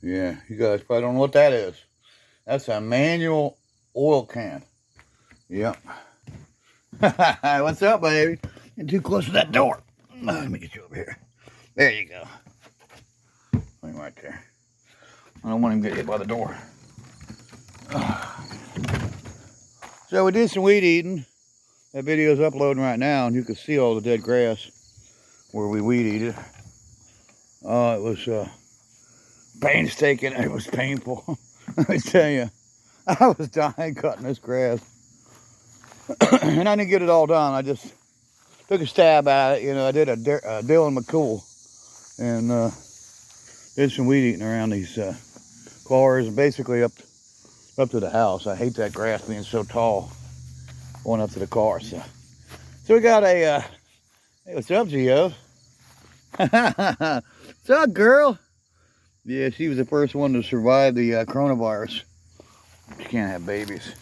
Yeah, you guys probably don't know what that is. That's a manual oil can. Yep. What's up, baby? You're too close to that door. Let me get you over here. There you go. Right there. I don't want him to get hit by the door. So we did some weed eating. That video's uploading right now, and you can see all the dead grass where we weed eat it. It was painstaking. It was painful. Let me tell you, I was dying cutting this grass. And I didn't get it all done. I just took a stab at it. You know, I did a Dylan McCool and did some weed eating around these cars and basically up to the house. I hate that grass being so tall going up to the car. So we got a, hey, what's up, Gio? What's up, girl? Yeah, she was the first one to survive the coronavirus. She can't have babies.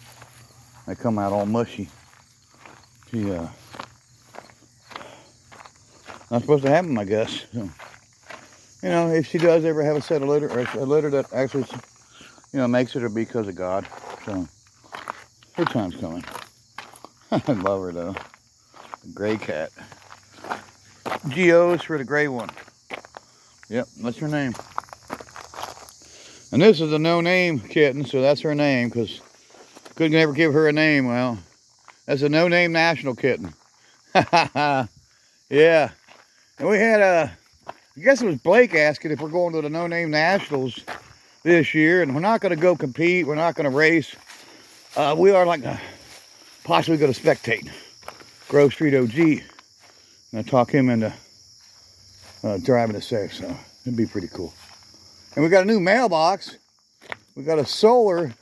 They come out all mushy. She, not supposed to have them, I guess. So, you know, if she does ever have a set of litter, or a litter that actually, you know, makes it, or because of God. So, her time's coming. I love her, though. The gray cat. Geo's for the gray one. Yep, that's her name. And this is a no-name kitten, so that's her name, because couldn't ever give her a name. Well, that's a no-name national kitten. Yeah. And we had I guess it was Blake asking if we're going to the no-name nationals this year, and we're not going to go compete. We're not going to race. We are like possibly going to spectate. Grove Street OG. And I talk him into driving us there, so it'd be pretty cool. And we got a new mailbox. We got a solar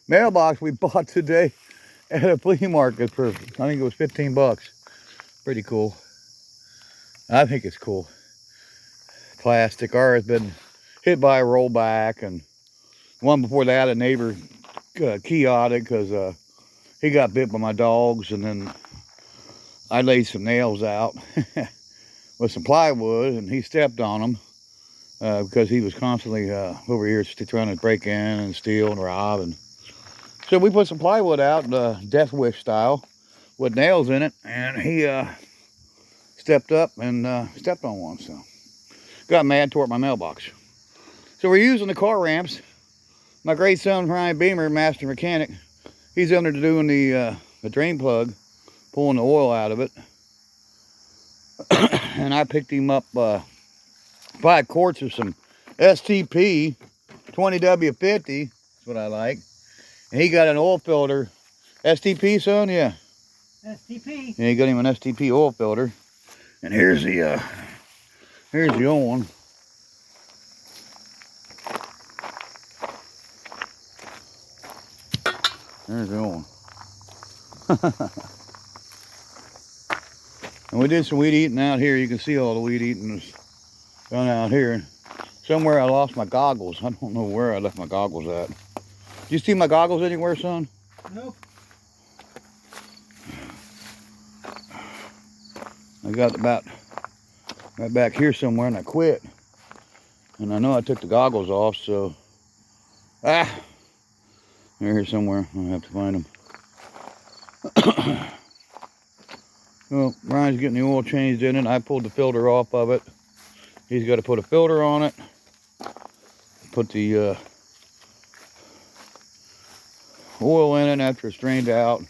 mailbox we bought today at a flea market for, I think it was 15 bucks. Pretty cool. I think it's cool. Plastic. Ours has been hit by a rollback, and one before that, a neighbor keyed it because he got bit by my dogs, and then I laid some nails out with some plywood, and he stepped on them because he was constantly over here trying to break in and steal and rob. And so we put some plywood out, Death Wish style, with nails in it, and he stepped up and stepped on one. So got mad, tore up my mailbox. So we're using the car ramps. My great son Ryan Beamer, master mechanic, he's under doing the drain plug, pulling the oil out of it. And I picked him up 5 quarts of some STP 20W50. That's what I like. And he got an oil filter. STP, son? Yeah. STP. Yeah, he got him an STP oil filter. And here's the old one. There's the old one. And we did some weed eating out here. You can see all the weed eating is done out here. Somewhere I lost my goggles. I don't know where I left my goggles at. Did you see my goggles anywhere, son? Nope. I got about right back here somewhere, and I quit. And I know I took the goggles off, so they're here somewhere. I'll have to find them. Well, Ryan's getting the oil changed in it. I pulled the filter off of it. He's got to put a filter on it. Put the oil in it after it's drained out.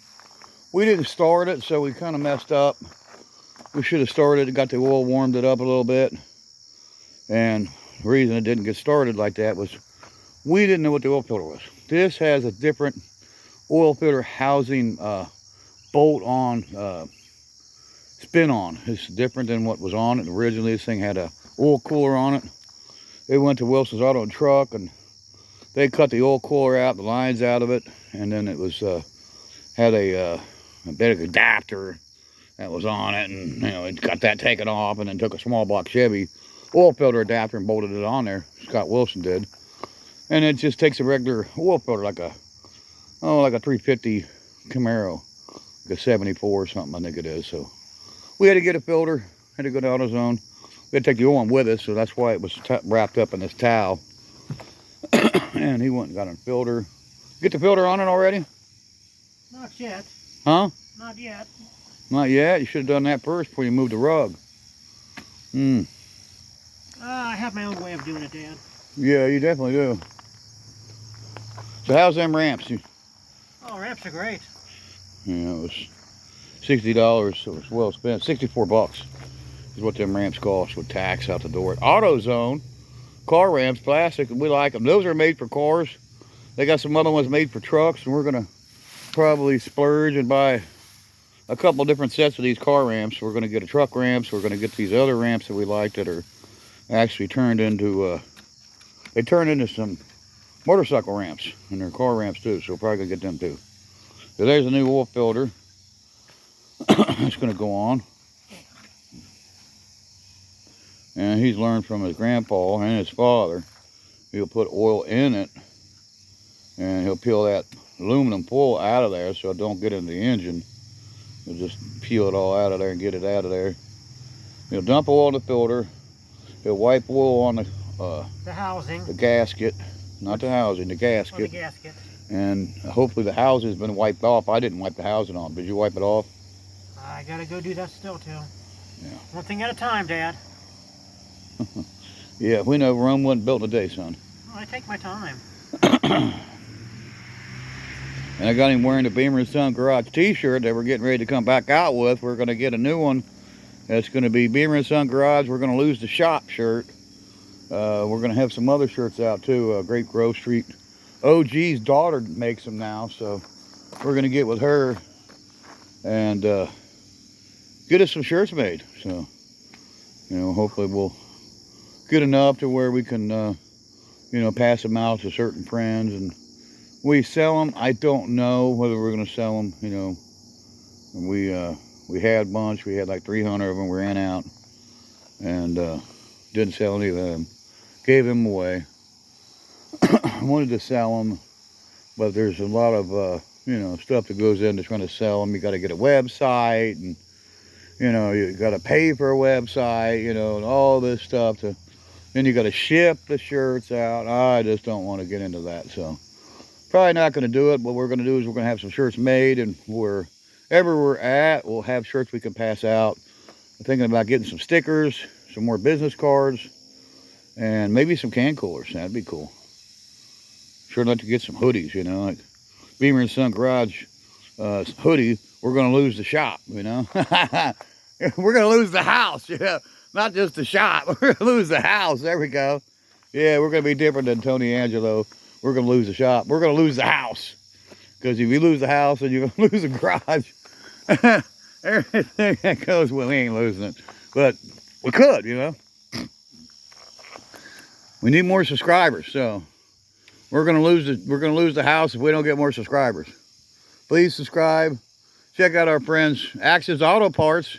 We didn't start it, so we kind of messed up. We should have started it, got the oil, warmed it up a little bit. And the reason it didn't get started like that was we didn't know what the oil filter was. This has a different oil filter housing bolt on spin on. It's different than what was on it. Originally, this thing had a oil cooler on it. They went to Wilson's Auto and Truck, and they cut the oil cooler out, the lines out of it, and then it was had a big adapter that was on it, and you know, it got that taken off, and then took a small block Chevy oil filter adapter and bolted it on there. Scott Wilson did, and it just takes a regular oil filter like a 350 Camaro, like a 74 or something, I think it is. So we had to get a filter, had to go to AutoZone. We had to take the oil one with us, so that's why it was wrapped up in this towel. And he went and got a filter. Get the filter on it already? Not yet. Huh? Not yet. Not yet? You should have done that first before you moved the rug. I have my own way of doing it, Dad. Yeah, you definitely do. So how's them ramps? Oh, ramps are great. Yeah, it was $60, so it was well spent. 64 bucks is what them ramps cost with tax out the door. At AutoZone, car ramps, plastic, we like them. Those are made for cars. They got some other ones made for trucks, and we're gonna probably splurge and buy a couple different sets of these car ramps. We're gonna get a truck ramps. We're gonna get these other ramps that we like that are actually turned into, they turn into some motorcycle ramps, and they're car ramps too, so we're probably gonna get them too. So there's a new oil filter. It's gonna go on. And he's learned from his grandpa and his father. He'll put oil in it, and he'll peel that aluminum foil out of there so it don't get in the engine. He'll just peel it all out of there and get it out of there. He'll dump oil in the filter. He'll wipe oil on the housing. The gasket. Not the housing, the gasket. Oh, the gasket. And hopefully the housing's been wiped off. I didn't wipe the housing off. Did you wipe it off? I gotta go do that still too. Yeah. One thing at a time, Dad. Yeah, we know Rome wasn't built in a day, son. Well, I take my time. And I got him wearing the Beamer & Son Garage t-shirt that we're getting ready to come back out with. We're going to get a new one. That's going to be Beamer & Son Garage. We're going to lose the shop shirt. We're going to have some other shirts out too. Great Grove Street. OG's daughter makes them now, so we're going to get with her and get us some shirts made. So, you know, hopefully we'll get enough to where we can, you know, pass them out to certain friends. And we sell them. I don't know whether we're going to sell them, you know. We had a bunch. We had like 300 of them. We ran out and didn't sell any of them. Gave them away. I wanted to sell them, but there's a lot of, you know, stuff that goes into trying to sell them. You got to get a website, and, you know, you got to pay for a website, you know, and all this stuff. Then you got to ship the shirts out. I just don't want to get into that, so probably not going to do it. What we're going to do is we're going to have some shirts made, and wherever we're at, we'll have shirts we can pass out. I'm thinking about getting some stickers, some more business cards, and maybe some can coolers. That'd be cool. Sure like to get some hoodies, you know, like Beamer & Son Garage hoodie. We're going to lose the shop, you know. We're going to lose the house, yeah. Not just the shop. We're going to lose the house. There we go. Yeah, we're going to be different than Tony Angelo. We're going to lose the shop. We're going to lose the house. Because if you lose the house, then you're going to lose the garage. Everything that goes, well, we ain't losing it. But we could, you know. We need more subscribers, so we're going to lose the house if we don't get more subscribers. Please subscribe. Check out our friends Access Auto Parts.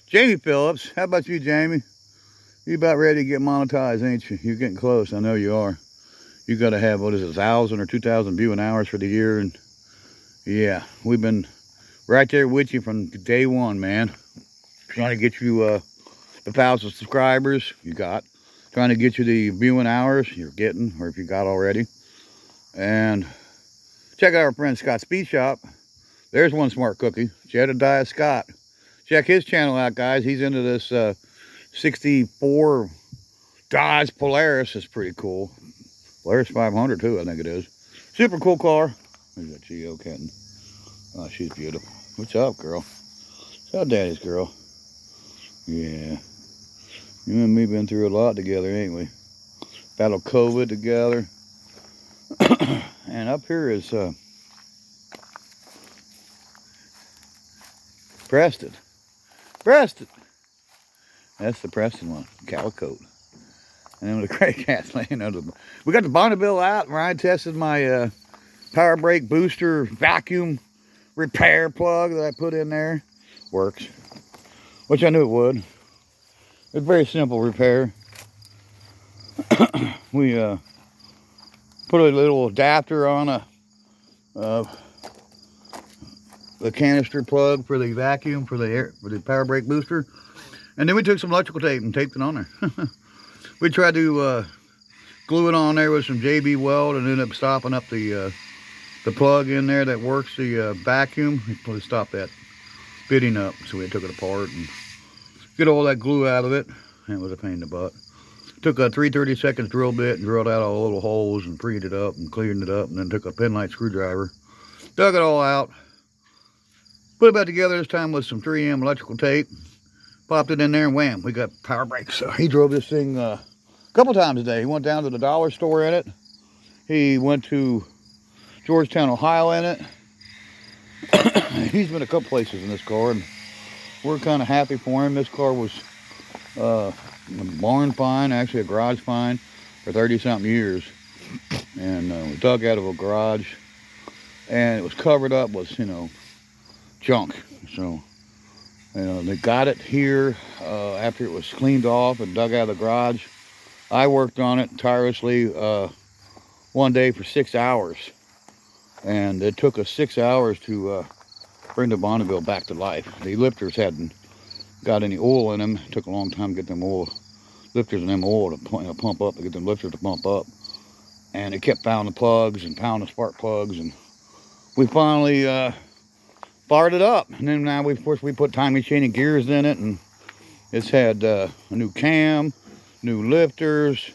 Jamie Phillips. How about you, Jamie? You about ready to get monetized, ain't you? You're getting close. I know you are. You got to have, what is it, 1,000 or 2,000 viewing hours for the year. And yeah, we've been right there with you from day one, man. Trying to get you the 1,000 subscribers, you got. Trying to get you the viewing hours, you're getting, or if you got already. And check out our friend Scott Speed Shop. There's one smart cookie, Jedediah Scott. Check his channel out, guys. He's into this 64 Dodge Polaris. It's pretty cool. Polaris 500 too, I think it is. Super cool car. There's that Geo kitten. Oh, she's beautiful. What's up, girl? What's up, Daddy's girl? Yeah. You and me been through a lot together, ain't we? Battled COVID together. And up here is Preston. Preston! That's the Preston one. Calicoat. And then with the gray cats laying under the... We got the Bonneville out. Ryan tested my power brake booster vacuum repair plug that I put in there. Works. Which I knew it would. It's very simple repair. We put a little adapter on the canister plug for the vacuum for the power brake booster, and then we took some electrical tape and taped it on there. We tried to glue it on there with some JB weld, and ended up stopping up the plug in there that works the vacuum. We stopped that fitting up, so we took it apart and get all that glue out of it. It was a pain in the butt. Took a 3/32 drill bit and drilled out all the little holes and freed it up and cleaned it up, and then took a penlight screwdriver, dug it all out, put it back together, this time with some 3M electrical tape, popped it in there, and wham, we got power brakes. So he drove this thing a couple times a day. He went down to the dollar store in it. He went to Georgetown, Ohio in it. He's been a couple places in this car, and we're kind of happy for him. This car was a barn find, actually a garage find, for 30-something years. And we dug out of a garage, and it was covered up with, junk. So, they got it here after it was cleaned off and dug out of the garage. I worked on it tirelessly one day for 6 hours. And it took us 6 hours to bring the Bonneville back to life. The lifters hadn't got any oil in them. It took a long time to get them oil lifters and them oil to pump up, to get them lifters to pump up. And it kept pounding plugs and pounding spark plugs, and we finally fired it up. And then now, of course, we put timing chain and gears in it, and it's had a new cam, new lifters,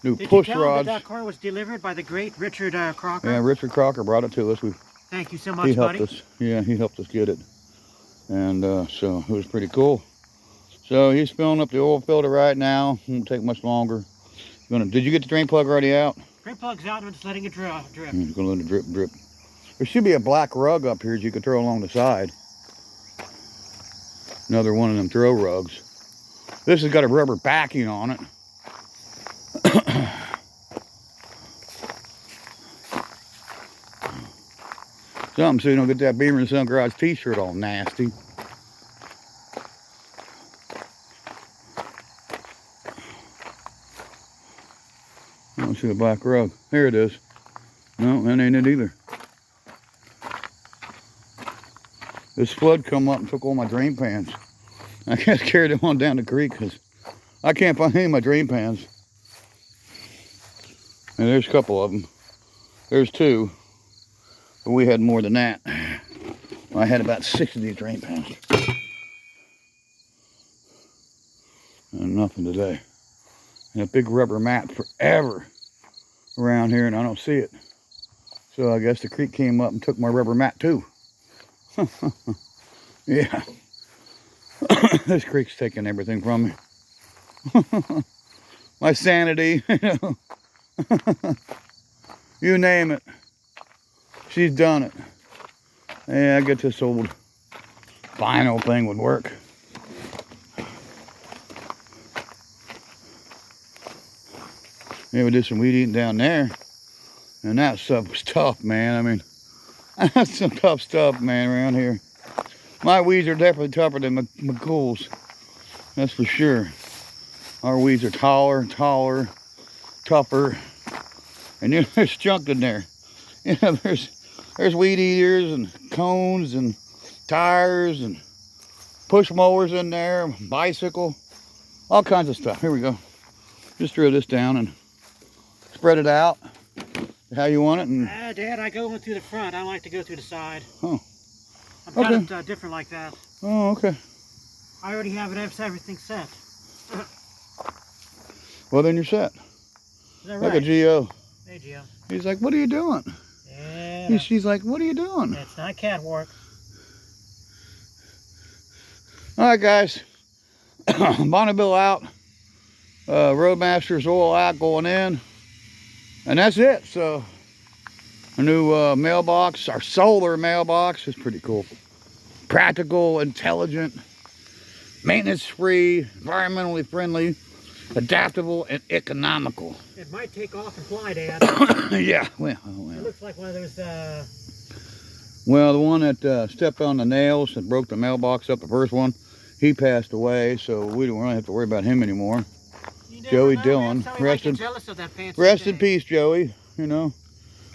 new push rods. Did you tell him that car was delivered by the great Richard Crocker? Yeah, Richard Crocker brought it to us. Thank you so much, buddy. He helped us get it. And so it was pretty cool. So he's filling up the oil filter right now. Won't take much longer. Did you get the drain plug already out? Drain plug's out, and I'm just letting it drip. He's gonna let it drip, drip. There should be a black rug up here that you could throw along the side. Another one of them throw rugs. This has got a rubber backing on it. Something so you don't get that Beamer and Son Garage t-shirt all nasty. I don't see the black rug. Here it is. No, that ain't it either. This flood come up and took all my drain pans. I just carried them on down the creek because I can't find any of my drain pans. And there's a couple of them. There's two. But we had more than that. I had about 6 of these drain pans. And nothing today. And a big rubber mat forever around here, and I don't see it. So I guess the creek came up and took my rubber mat too. Yeah. This creek's taking everything from me. My sanity, you name it. She's done it. Yeah, I get this old vinyl thing would work. Yeah, we did some weed eating down there. And that stuff was tough, man. I mean, that's some tough stuff, man, around here. My weeds are definitely tougher than McCool's. That's for sure. Our weeds are taller, tougher. And there's junk in there. There's weed eaters and cones and tires and push mowers in there, bicycle, all kinds of stuff. Here we go. Just drill this down and spread it out how you want it. And Dad, I go through the front. I like to go through the side. Oh, I'm kind of different like that. Oh, okay. I already have everything set. Well, then you're set. Is that right? Like a Geo. Hey, Geo. He's like, what are you doing? Yeah. She's like, what are you doing? It's not catwalk. All right, guys. Bonneville out. Roadmaster's oil out, going in. And that's it. So, a new mailbox, our solar mailbox, is pretty cool. Practical, intelligent, maintenance-free, environmentally friendly, adaptable, and economical. It might take off and fly, Dad. Yeah, well. It looks like one of those... Well, the one that stepped on the nails and broke the mailbox up, the first one, he passed away, so we don't really have to worry about him anymore. Joey Dillon. Rest in peace, Joey. You know,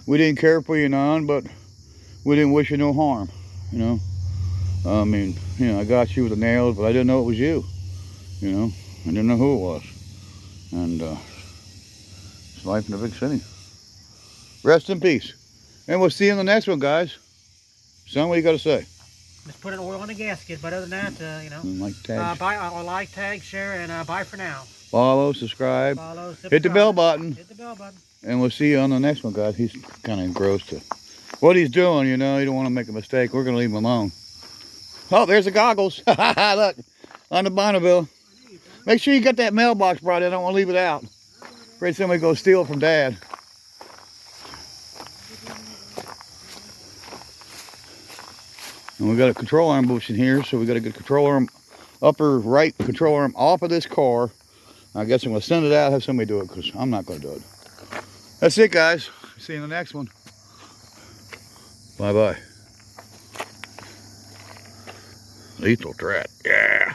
we didn't care for you none, but we didn't wish you no harm. You know, I mean, you know, I got you with the nails, but I didn't know it was you. You know, I didn't know who it was. And Life in the big city. Rest in peace. And we'll see you in the next one, guys. Son, what you got to say? Just put an oil on the gasket, but other than that, you know. Like, tag, Like, tag, share, and bye for now. follow, subscribe. Follow, subscribe. Hit the bell button. Hit the bell button. And we'll see you on the next one, guys. He's kind of engrossed to what he's doing, you know. You don't want to make a mistake. We're going to leave him alone. Oh, there's the goggles. Look, on the Bonneville. Make sure you get that mailbox brought in. I don't want to leave it out. Afraid somebody go steal it from Dad. And we got a control arm bushing here, so we got to get a control arm, upper right control arm off of this car. I guess I'm going to send it out, have somebody do it, because I'm not going to do it. That's it, guys. See you in the next one. Bye-bye. Lethal threat. Yeah.